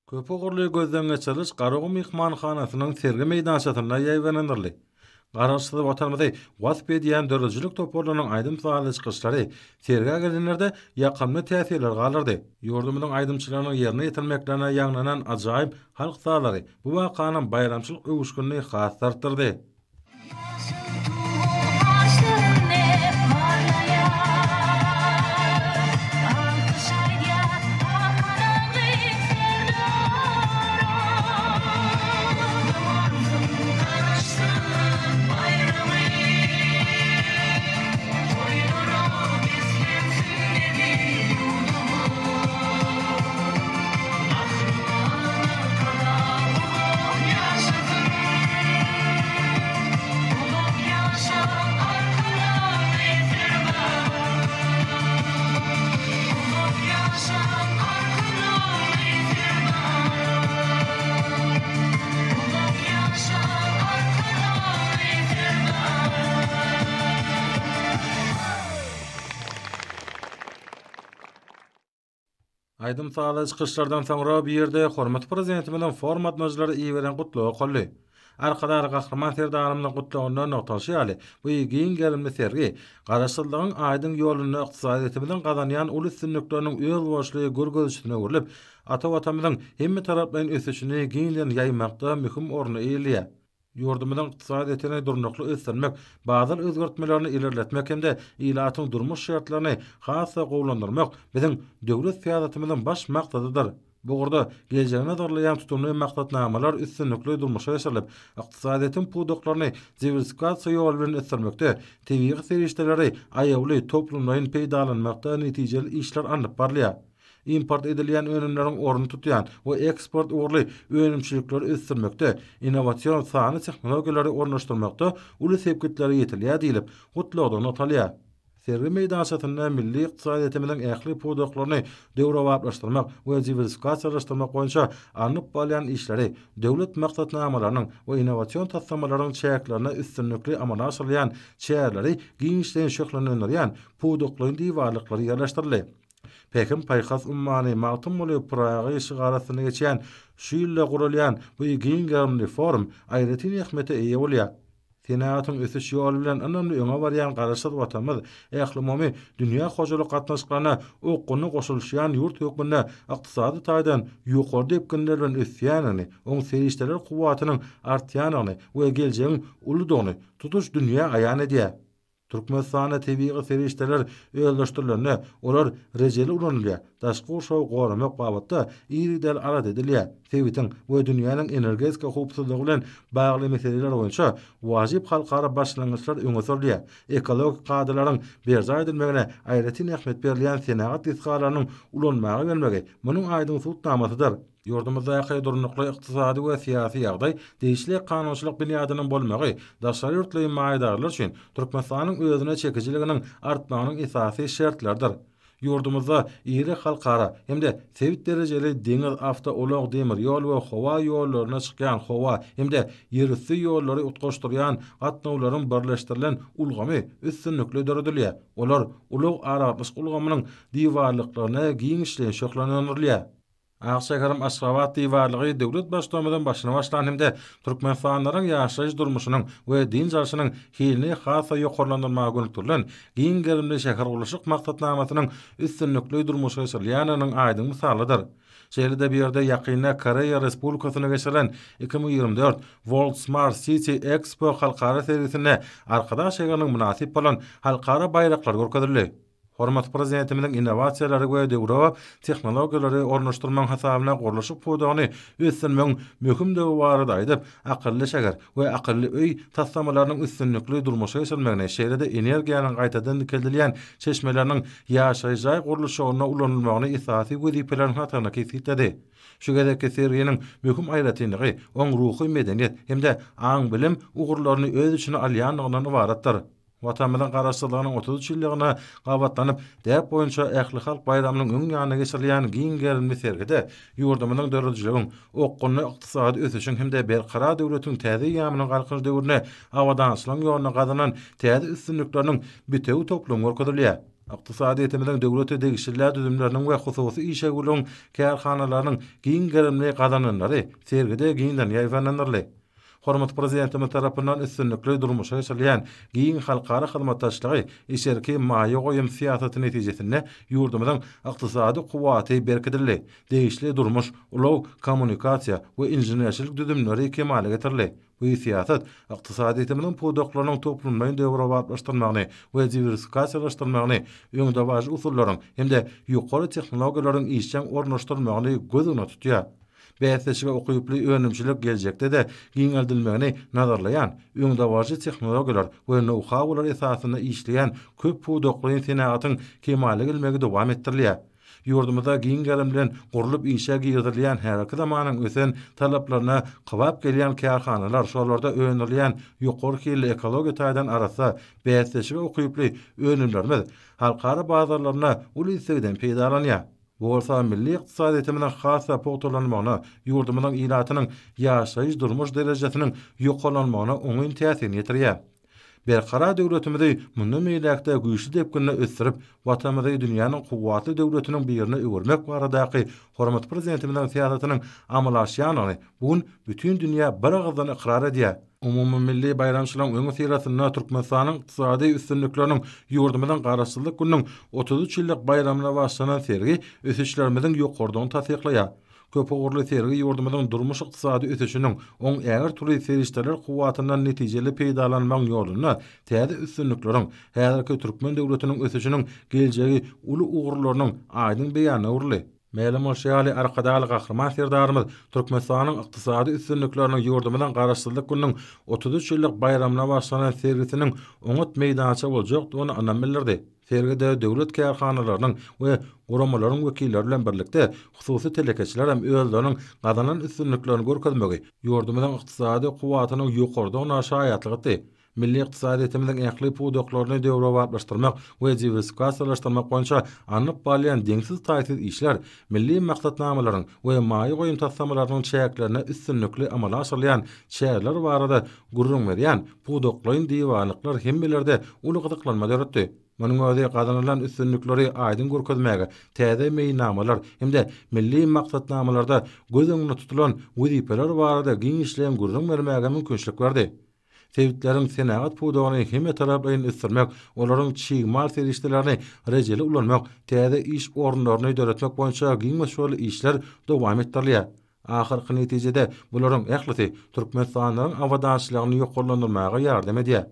Köpü gurly gözden geçiriş Garagy mehmanhanasynyň sergi meýdançasyna ýaýlanandyry. Garaşsyz watanmyzy wasp edýän dörrüjlik toporlarynyň aýdym saly çykyşlary sergi gelenlerde ýakymly täsirler galardy. Ýurdumyň aýdymçylarynyň ýerine ýetilmeklerine ýagnanan ajaýyp halk salary bu wakanyň bayramçylyk öwüşgünni has tartdyrdy. Aýdym saly çykyşlardan soňra bir ýerde hormat prezidentimiň formatmajlary iýeren gutlagy golly. Arkadar gahraman serdarymyň gutlagyny noktaşy ýaly. Bu giň gelimli sergi garaşsyzlygyň aýdyň ýoluny ykdysadiyetimiň gazanýan uly üstünlikleriniň öz boşlugy görgözüşine öwrülip, ata-watamyzyň hemme tarapdan ösüşini giňden ýaýmakda mühim orny eýilýär. Ýurdumyň ykdysadyetini durnukly ösdürmek, bazı özgertmelerini ilerletmek hemde ilatyň durmuş şartlaryny hassa gowlandyrmak biziň döwlet siýasatymyzyň baş maksadydyr. Bu gurda geleceğine zorlayan tutumlu maksatnamalar üstünlükli durmuşa yaşarılıp, ykdysadyetiň pudoklaryny diversifikasiýa ýol bilen ösdürmekde, tebigy serişdeleri aýawly toplumlaryň peýdalanmakda netijeli işler anyp barlýar. Import edilýän önümleriň orny tutýan we eksport uğurly önümçilikleri ösdürmekde, innovasiýon sany tehnologiýalary ornaşdyrmakda uly sebgitleri ýetilýär diýilip, gutlagda notalýar. Sergi meýdançasyna milli ykdysadiyetimiň ähli pudoklaryny döwrawaplaşdyrmak we diversifikasiýalaşdyrmak boýunça anyp bolýan işleri, döwlet maksatnamalarynyň we innovasiýon taslamalarynyň çäklerine üstünlikli amala aşyrýan çäherleri giňişden şöhlenýän pudoklaryň diýwarlyklary ýerleşdirildi. Pekim paýhas ummany magtym bolup Praga ýyşy garasyna geçýän şu ýylda gurulýan bu giň gerimli forum aýratyn ähmete eýe bolýar. Senatyň ösüş ýoly bilen önemli öňe barýan garaşsyz watanymyz ählimomy dünýä hojalyk gatnaşyklaryna okuny goşulýan ýurt hökümine ykdysady taýdan ýokary depkinler bilen ösýäni, oň serişdeler kuwatynyň artýanyny we geljegiň ulydygyny tutuş dünýä aýan edýär. Türkmenistana tebigy serişdeler öýleşdirilende olar rejeli ulanylýar. Daşky uşaw goramak babatda ýeri-del arad edilýär. Sewitin we dünýäniň energetik howpsuzlygy bilen bagly meseleler boýunça wajyp halkara başlangyçlar öňe sürýär. Ekologik gadalaryň berja edilmegine aýratyn ähmet berilýän senagat isgalarynyň ulanmagy gelmegi munyň aýdyň sultnamasydyr. Ýurdumyzda durnukly ykdysady we syýasy ýagdaý değişli kanunçylyk binýadynyň bolmagy daşary ýurtlaryň maýdarlar üçin Türkmenistanyň özüne çekijiliginiň artmagynyň esasy şertlerdir. Ýurdumyzda ýeri halkara hemde sewit derejeli deňiz awtolog demir ýol we howa ýollaryna çykýan howa hemde ýerüstü ýollary utgaşdyrýan gatnawlaryň birleşdirilen ulgamy üstünlikli döredilýär. Olar ulug Arapyş ulgamynyň diýwarlyklaryna giň işleýän şöhlenýärler. Ağşegaram Aşgabat diýwarlygy döwlet başlamydan başyna başlan hemde türkmenistanyň ýaşaýyş durmuşynyň we din jarşynyň hilini hasa ýokarlandyrmagy gönükdirlen giň gerimli şäher gurulşyk maksatnamasynyň üstünlikli durmuşa ýerleşýäniň aýdyň misalydyr. Şeýlede bir ýerde ýakyna Koreýa Respublikasyna geçirilen 2024 World Smart City Expo halkara sergisine arkadaş şäheriniň münasip bolan halkara baýraklar görkezildi. Hormat prezidentimiň innovasiýalary we döwra tehnologiýalary ornaşdyrmaň hasabyna gurulşyk pudogyny ösdürmeň möhüm döwri barada aýdyp, akylly şäher we akylly öý taslamalarynyň üstünlikli durmuşa geçirilmegine, şeýlede energiýanyň gaýtadan dikildilýän çeşmeleriniň ýaşaýjy gurulşygyna ulanylmagyny esasy wezipelerini hatyna kesitdi. Şu gedeki sergiýiniň möhüm aýratynlygy oň ruhy medeniýet hemde aň bilim ugurlaryny öz içine alýanlygyndan ibaratdyr. Watanmyzyň garaşsyzlygynyň 30 ýyllygyna gabatlanyp, däp boýunça ähli halk bayramynyň öň ýanyna geçirilýän giň gerimli sergide ýurdumynyň dörrüjliginiň, okuny ykdysady ösüşiň hemde berqarar döwletiň täze ýamynyň galkyny döwrüne awadan aslan ýoluna gazanan täze üstünlikleriniň bitew toplum görkezilýär. Iqtisadiýetimiziň döwlete degişirler düzümleriniň we hususy işe gülüň kärhanalarynyň giň gerimli gadananlary sergide giňden ýaýfanlanyrly. Hormat prezidentimiz tarapyndan üstünlikli durmuşa geçirilýän giň halkara hyzmatdaşlygy işerki maýa goýum siýasaty netijesinde ýurdumyzyň ykdysady kuwaty berkidildi. Degişli durmuş, ulaw kommunikasiýa we injenerçilik düzümleri kemale getirildi. Bu siýasat ykdysadyýetimiziň pudoklarynyň toplumlaryň döwrewatlaşdyrmagyny we diversifikasiýalaşdyrmagyny, öňde baş usullaryň hemde ýokary tehnologiýalaryň işçiň ornaşdyrmagyny gözüne tutýar. Bäýtleşik we okuyuply öňümçilik geljekde de giňeldilmegini nazarlaýan, öňde barjy tehnologiýalar we know-howlar esasyna işleýän köp pudokly senatyň kemale gelmegi dowam etdirilýär. Ýurdumyzda giň gerim bilen gurulyp işe giňdirilýän her iki zamanyň ösen talaplaryna kybap gelýän kärhanalar, şolarda öňdirilýän ýokary kirli ekologiýa taýdan arasa bäýtleşik we okuyuply öňümlerimiz halkara bazarlaryna uly segden peýdalanýar. Bu bolsa milli ykdysadyýetimiziň hassa pogtalanmagyna, ýurdumyzyň ilatynyň ýaşaýyş durmuş derejesiniň ýokalanmagyna oňy täsirini ýetirýär. Berkara döwletimizi mundan meýlekde güýçli depkinle ösürip, watanymyzy dünýäniň kuwwatly döwletiniň birine öwürmek baradaky hormat prezidentimiziň siýasatynyň amalaşýanyny bugun bütün dünýä bir agzdan ikrar edýär. Umumy milli bayramçylygyň öňe siratyna Türkmenistanyň ykdysady üstünlikleriniň ýurdumyzyň garaşsyzlyk gününiň 33 ýyllyk bayramyna başlanan sergi ösüşlerimiziň ýokardan tasdiklaýar. Köp ogurly sergi ýurdumyzyň durmuş ykdysady ösüşiniň oň äger türli serişdeler kuwwatyndan netijeli peýdalanmaň ýoluna täze üstünlikleriň häzirki Türkmen döwletiniň ösüşiniň geljegi uly ugurlarynyň aýdyn beýany urly. Mälim şeýle arkadaly gahrman serdarymyz Türkmenistanyň ykdysady üstünliklerini ýurdumyzyň garaşsyzlyk gününiň 33 ýyllyk bayramyna başlanan sergisiniň oňat meýdança boljak diýeni anam bildirdi. Sergide döwlet kärhanalarynyň we guramalaryň wekilleri bilen birlikde hususy telekeçiler hem özleriniň gadanan üstünliklerini görkezmegi ýurdumyzyň ykdysady kuwwatynyň ýokardan aşaýatlygy milli ykdysadyýetimiziň ähli pudoklaryny döwrewatlaşdyrmak we diversifikasiýalaşdyrmak boýunça anyp balýan deňsiz taýsir işler milli maksatnamalaryň we maýa goýum tassamalarynyň çäklerine üstünlikli amala aşyrylýan çäkler barada gurrun berýän pudoklaryň diýwanlyklar hemmelerde uly gyzyklanma döretdi. Munyň özi gazanylan üstünlikleri aýdyn görkezmäge täze meýnamalar hemde milli maksatnamalarda göz öňünde tutulan wezipeler barada giň işleýän gurrun bermäge mümkinçilik berdi. Tewitlerin senagat pudogyny hemme taraplaryň üstürmek, olaryň çyýmal serişdelerini rejeli ulanmak, täze iş orunlaryny döretmek boýunça giň meşgul işler dowam etdirilýär. Ahyrky netijede bularyň ählisi Türkmenistanyň awadaşlygyny ýokarlandyrmaga ýardam edýär.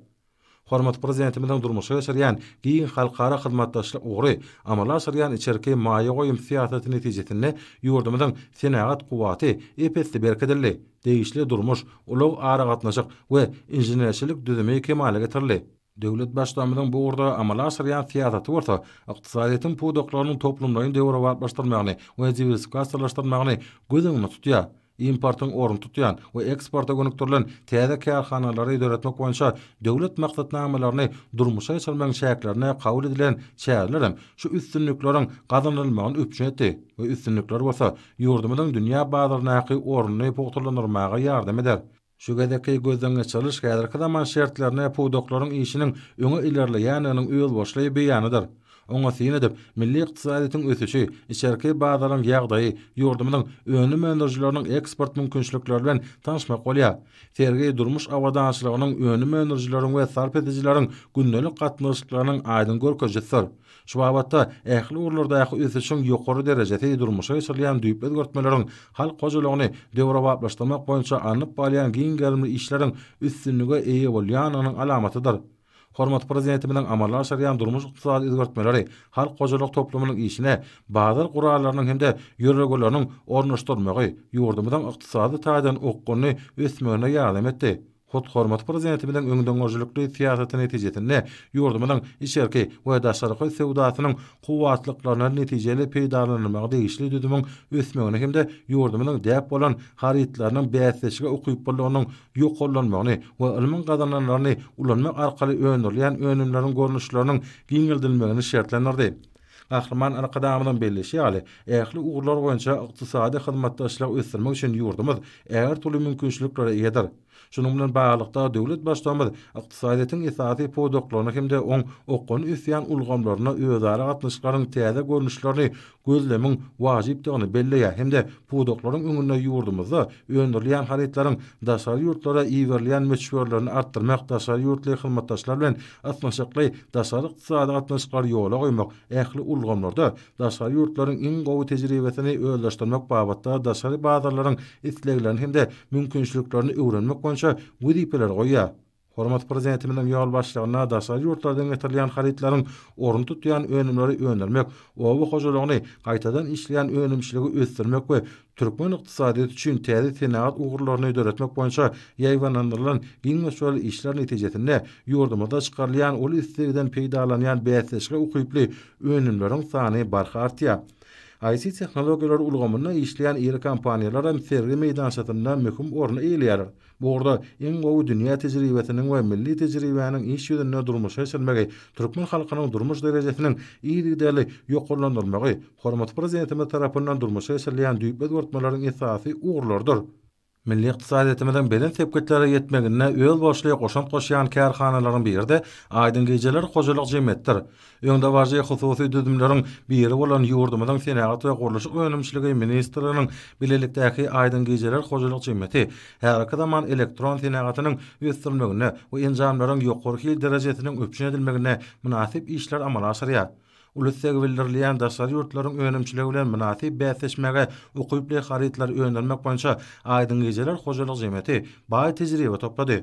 Hormat prezidentimiziň durmuşa geçirýän giň halkara hyzmatdaşlyk ugry amala aşyrýan içerki maýa goýum siýasaty netijesinde ýurdumyzyň senagat kuwwaty epesli berkidildi. Degişli durmuş, ulaw ara gatnaşyk we injenerçilik düzümi kemale getirildi. Döwlet başlamynyň bu urda amala aşyrýan siýasaty bolsa, ykdysadyýetin pudoklarynyň toplumlaryň döwrewatlaşdyrmagyny we diversifikasiýalaşdyrmagyny göz öňünde tutýar. Importyň orun tutýan we eksporta gönükdirilen täze kärhanalary döretmek boýunça döwlet maksatnamalaryny durmuşa geçirmek şäklerine kabul edilen çäkler hem şu üstünlikleriň gazanylmagyny öpçün etdi we üstünlikler bolsa ýurdumyzyň dünýä bazaryna oruny pogtalandyrmaga ýardam eder. Şu gedeki gözden geçiriş häzirki zaman şertlerine pudoklaryň işiniň öňe ilerleýäniň öýül boşly beýanydyr. Oňa syn edip milli ykdysadyýetin ösüşi, içerki bazaryň ýagdaýy, ýurdumyzyň önüm enerjileriniň eksport mümkinçilikleri bilen tanışmak bolýar. Sergi durmuş awadaşlygynyň önüm enerjileriň we sarp edijileriň gündelik gatnaşyklarynyň aýdyn görkezjisidir. Şu babatda ähli urlardaky ösüşiň ýokary derejede durmuşa geçirilýän düýp özgertmeleriň halk gojalygyny döwrewatlaşdyrmak boýunça anyp balýan giň gerimli işleriň üstünlüge eýe bolýanynyň alamatydyr. Hormat prezidentimiziň amala aşyrýan durmuş ykdysady özgertmeleri halk gojalyk toplumynyň işine bazar guralarynyň hemde ýöregelerini ornaşdyrmagy ýurdumyzyň ykdysady taýdan okgony ösmegine ýardam etdi. Hormat prezidentimiziň öňden görjülükli siýasaty netijesinde ýurdumyzyň içerki we daşarky sewdasynyň kuwwatlyklaryna netijeli peýdalanmagy degişli düzümüň ösmegine hemde ýurdumyzyň däp bolan haritlarynyň bäsleşige okyp bolanyň ýokarlanmagyny we ilmiň gazananlaryny ulanmak arkaly öňdirilýän önümleriň görnüşleriniň giňeldilmegini şertlendirdi. Gahrman arkadamydan bellişi ýaly ähli ugurlar boýunça ykdysady hyzmatdaşlyk ösdürmek üçin ýurdumyz eger tuly mümkinçiliklere eýedir. Şunun bilen baglanykda döwlet başlamy ykdysadyň esasy podoklaryny hemde oň okun üsýan ulgamlaryna özara gatnaşyklaryň täze görnüşlerini gözlemiň wajypdygyny belleýär hemde podoklaryň öňünde ýurdumyzda öňdürleýän haritlaryň daşary ýurtlara iýerleýän meçhurlaryny artdyrmak, daşary ýurtly hyzmatdaşlar bilen atnaşykly daşary ykdysady gatnaşyklary ýola goýmak, ähli ulgamlarda daşary ýurtlaryň iň gowy tejribesini özleşdirmek babatda daşary bazarlaryň isleglerini hemde mümkinçiliklerini öwrenmek boýunça wedipeler goýýar. Hormat prezidentimiň ýol başlygyna daşary ýurtlardan getirilýän haritlaryň orun tutýan önümleri önermek, owa hojalygyny gaýtadan işleýän önümçiligi ösdürmek we türkmen ykdysadyny üçin täze tenagat ugurlaryny öýretmek boýunça ýaýwanlandyrylan giň meşgul işler netijesinde ýurdumyzda çykarylýan ol islegden peýdalanýan bäsleşge ukyply önümleriň sany barka artýar. ICT tehnologiýalar ulgamyna işleýän ýeri kompaniýalar hem sergi meýdançatyna möhüm orny eýleýär. Bu orada iň gowy dünýä tejribesiniň we milli tejribäniň iş ýüzünde durmuşa geçirmegi, türkmen halkynyň durmuş derejesiniň iýdigdäli ýokurlandyrmagy, hormat prezidentimiz tarapyndan durmuşa geçirilýän düýp özgertmelerin esasy ugurlardyr. Milli ykdysadymyň belen sepketlere ýetmegine öz boşlugy goşan goşýan kärhanalaryň birinde Aýdyn Gejeler hojalyk jemgyýetdir. Öňde barjy hususy düzümleriň biri bolan ýurdumyň senagat we guruluş önümçiligi ministriniň bilelikdäki Aýdyn Gejeler hojalyk jemgyýeti her zaman elektron senagatynyň ösdürmegine we enjamlaryň ýokurky derejesiniň öpüşen edilmegine münasip işler amala asyrýar. Ulussaga bildirilýän daşary ýurtlaryň önümçiligi bilen münasip bäsleşmege ukyply haritlar önermek boýunça Aýdyn Gejeler hojalyk jemgyýeti baý tejribe toplady.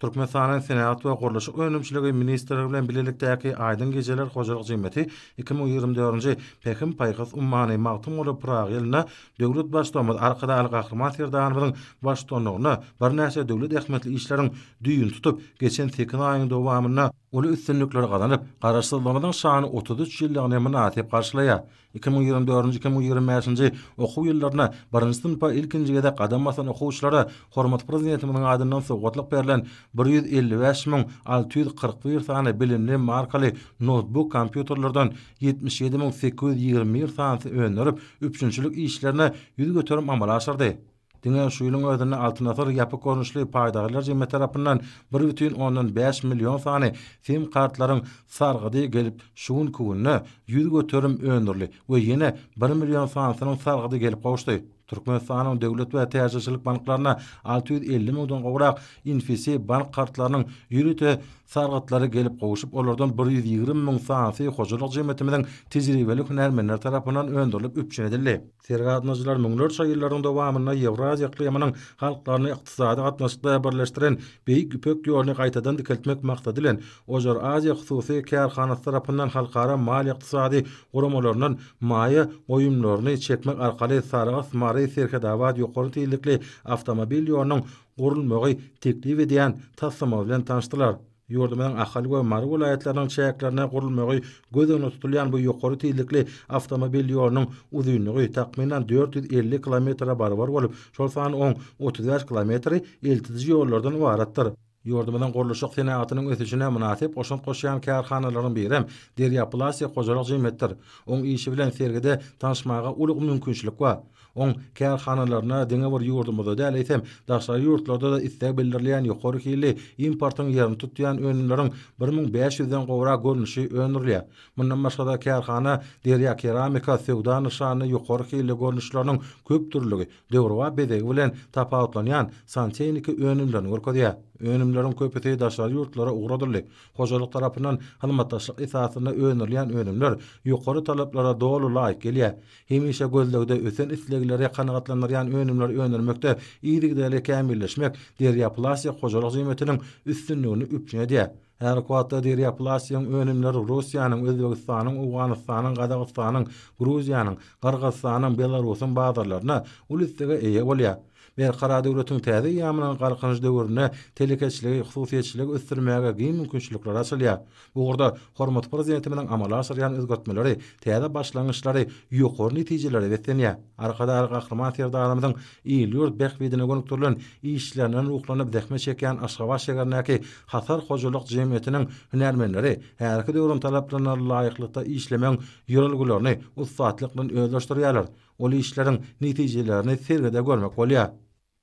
Türkmenistanyň senagat we guruluş önümçiligi ministrligi bilen bilelikdäki Aýdyn Gejeler hojalyk jemgyýeti 2024-nji Pekim paýgys ummany magtum bolup Prag ýylyna döwlet başlamy arkada Gahrman Serdanymyň başçylygyna bir näçe döwlet ähmetli işleriň düýün tutup geçen 8 aýyň dowamyna uly üstünlikleri gazanyp garaşdyrylmagyň şany 33 ýyllygyny münasip garşylaýar. 2024-2025-nji okuw ýyllaryna 1-nji synpa ilkinjigede gadam basan okuwçylara hormat prezidentimiň adyndan sowgatlyk berilen 150.641 sany bilimli markaly notebook kompýuterlerden 77.821 sany önerip üçünçilik işlerine ýüz göterim amala aşyrdy. Diňe şu ýylyň özünde altynasar ýapy görnüşli paýdagylar jemgyýeti tarapyndan 1,5 million sany sim kartlaryň sargydy gelip şuň kuwunna ýüz göterim önerli we ýene 1 million sanynyň sargydy gelip gowuşdy. Türkmenistanyň döwlet we täzeçilik banklaryna 650 milyondan gowrak infisi bank kartlarynyň ýürüte sargytlary gelip gowuşup olardan 120 miň sany hojalyk jemgyýetimiň tejribeli hünärmenler tarapyndan öndürilip üpçen edildi. Sergatnaşylar müňlerçe ýyllaryň dowamyna Ýewraziýa iqliminiň halklaryny ykdysady gatnaşykda birleşdiren beýik üpek ýoluny gaýtadan dikiltmek maksady bilen Ojar Aziýa hususy kärhanasy tarapyndan halkara mali ykdysady guramalarynyň maýa goýumlaryny çekmek arkaly sarıgat mary serkedawat ýokary teýlikli awtomobil ýolunyň gurulmagy teklip edýän tassama bilen tanışdylar. Ýurdumyň ahali we Mary vilayetleriniň çäklerine gurulmagy gözüňe tutulýan bu ýokary teýlikli awtomobil ýolunyň uzunlygy takminan 450 kilometre barabar bolup, şol sany 35 kilometri eltiji ýollardan ibaratdyr. Ýurdumyň guruluşyk senagatynyň ösüşine münasip goşan goşýan kärhanalaryň biri Derya Plasiya hojalyk jemgyýetdir. Oň işi bilen sergide tanışmaga ulyg mümkinçilik bar. Oň kärhanalaryna diňe bir ýurdumyzda däl eýsem, daşary ýurtlarda da istek bildirilýän ýokary hili importyň ýerini tutýan önümleriň 1500-den gowrak görnüşi önerilýär. Mundan başga da kärhana Derya Keramika sewda nyşany ýokary hili görnüşleriniň köp türlügi, döwrwa bedegi bilen tapawutlanýan santýeniki önümlerini görkezýär. Önümlerin köpeti daşary ýurtlara ugradyrly. Hojalyk tarapyndan hyzmatdaşlyk esasyna önerilýän önümler ýokary talaplara dolu laýyk gelýär. Hemişe gözlegde ösen isleglere kanagatlandyrýan önümler önermekde iýdigdäli kämilleşmek Derya Plasiya hojalyk jemgyýetiniň üstünligini üpçen edýär. Her wagtda Derya Plasiýaň önümleri Russiýanyň, Özbegistanyň, Awganystanyň, Gazagystanyň, Gruziýanyň, Kyrgyzstanyň, Belarusyň bazarlaryna ulussaga eýe bolýar. Berkara döwletiň täze ýamynyň garkyny döwrüne telekeçiligi, hususiýetçiligi ösdürmäge giň mümkinçilikler açylýar. Bu urda hormat prezidentimiň amala asyrýan özgertmeleri, täze başlangyçlary, ýokary netijeleri betenýär. Arkada Gahrman Serdanymyň ýyl-ýurt behbidine gönükdirilen işlerinden ruhlanyp zähmet çeken Aşgabat şäherindäki Hasar hojalyk jemgyýeti cemiyetiniň hünärmenleri härki döwrüň talaplarına laýyklykda işlemeň ýolgularyny ustatlyk bilen özleşdirýärler. Ol işleriň netijelerini sergide görmek bolýar.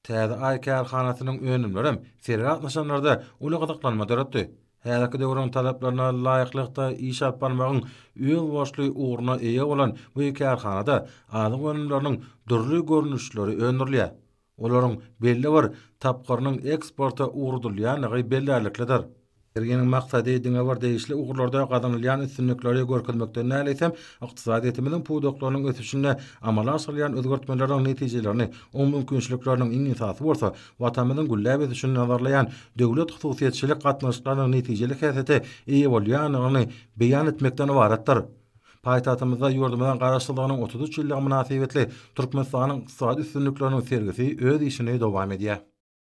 Täze ay kärhanasynyň önümlerem sergi atnaşanlarda uly gadaklanma döretdi. Härki döwrüň talaplarına laýyklykda iş alyp barmagyň öň boşly uğruna eýe bolan bu kärhanada alyk önümleriniň durly görnüşleri öňürilýär. Olaryň belli bir tapgyrynyň eksporta uğrudylýanyny belläliklidir. Serginiň maksady diňe bir değişli ugurlarda gazanylýan üstünlikleri görkezmekden näleýsem, ykdysadyýetimiziň puwdoklarynyň ösüşine amala asyrylýan özgertmeleriň netijelerini, o mümkinçilikleriniň iň esasy bolsa, watanymyzyň gülläp ösüşine nazarlayan döwlet hususiýetçilik gatnaşyklarynyň netijelik häsiýeti eýe bolýanyny beýan etmekden ibaretdir. Paýtatymyzda ýurdumyň garaşsyzlygynyň 33 ýyllygy münasibetli Türkmenistanyň ykdysady üstünlikleriniň sergisi öz işini dowam edýär.